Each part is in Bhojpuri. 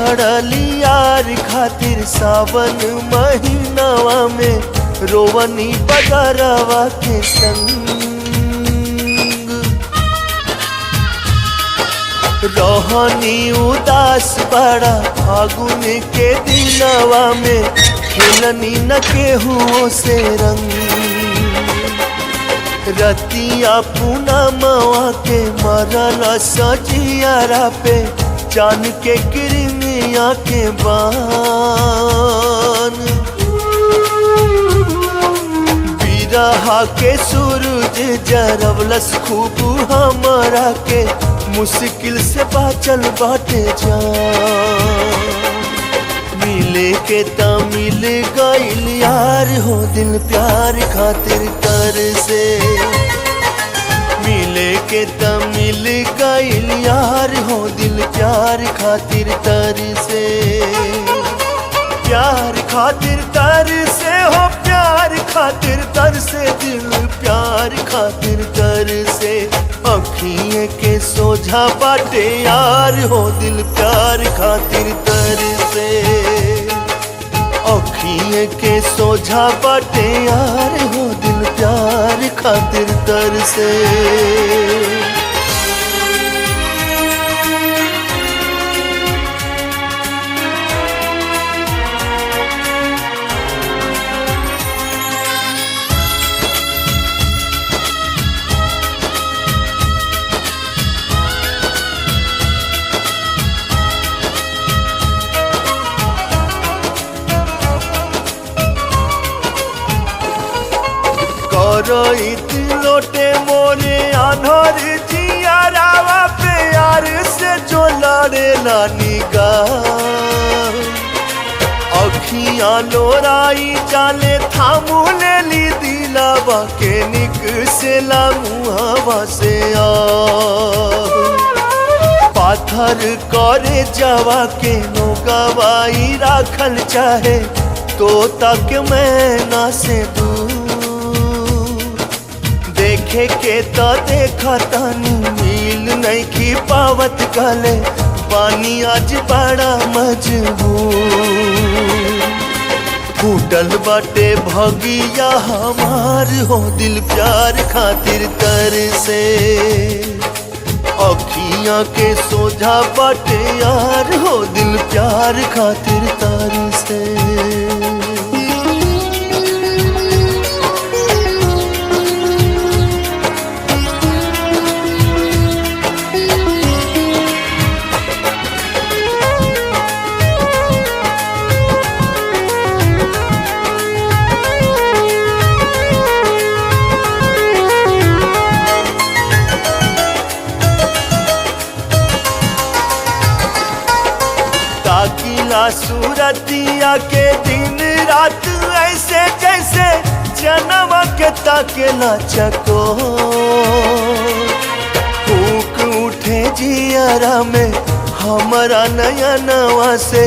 पड़ली यार खातिर सावन महीनावा में रोवनी बदरवा के संग रहनी उदास बड़ा फागुन के दिनवा में खेलनी न केहू से रंग रतिया पूनमवा के मरल सजियारा पे जान के किरमिया के बान बिरहा के सूरज जरवलस खूब हमरा के मुश्किल से बाचल बाटे जान मिले के ता मिल गइल यार हो दिल प्यार खातिर तर से मिले के ता मिल गइल यार हो दिल प्यार खातिर तर से प्यार खातिर तर से हो प्यार खातिर तर से दिल प्यार खातिर तर से अखिए के सोझा बाटे यार हो दिल प्यार खातिर तर से अखिए के सोझा बाटे यार हो दिल प्यार खातिर तर से रोइत लोटे मोरे आन्हर जियारावा पे यार से जो लड़े ला निगाह अखियां लोराई जाले थामू ले ली दिलावा के निक से ला मुहावा से आ पाथर करे जावा के नोगवाई राखल चाहे तो तक मैं ना से दूर देखे के तो देखा तानी मिल नहीं की पावत गले पानी आज बड़ा मजबूर फूटल बाटे भगिया हमार हो दिल प्यार खातिर तर से अखियां के सोझा बाटे यार हो दिल प्यार खातिर तर से ताकीला सूरतिया के दिन रात ऐसे जैसे जन्म के ताकेला चको फूक उठे जियारा में हमारा नया नवा से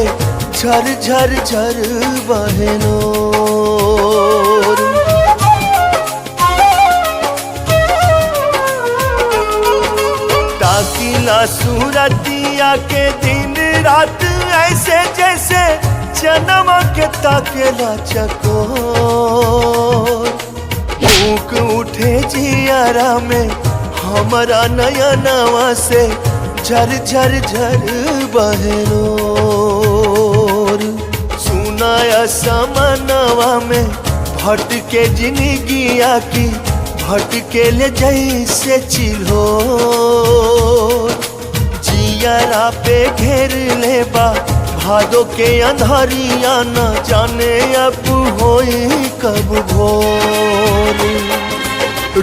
झर झर झर बहनो ताकीला सूरतिया के दिन रात ऐसे जैसे जन्म के ताकेला चको फूक उठे जियारा में हमारा नया नवा से झर झर झर बहनो सुनाया समनवा में भटके जिंदगिया की भटके ले जैसे चिल्हो जियारा पे घेर लेबा भादो के अंधारिया न जाने अब होई कब भोर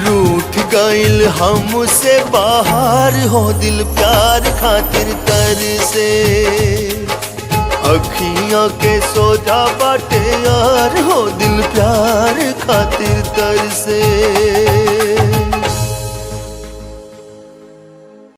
रूठ गइल हमसे बाहर हो दिल प्यार खातिर तर से अखियां के सोजा बाटे यार हो दिल प्यार खातिर तर से।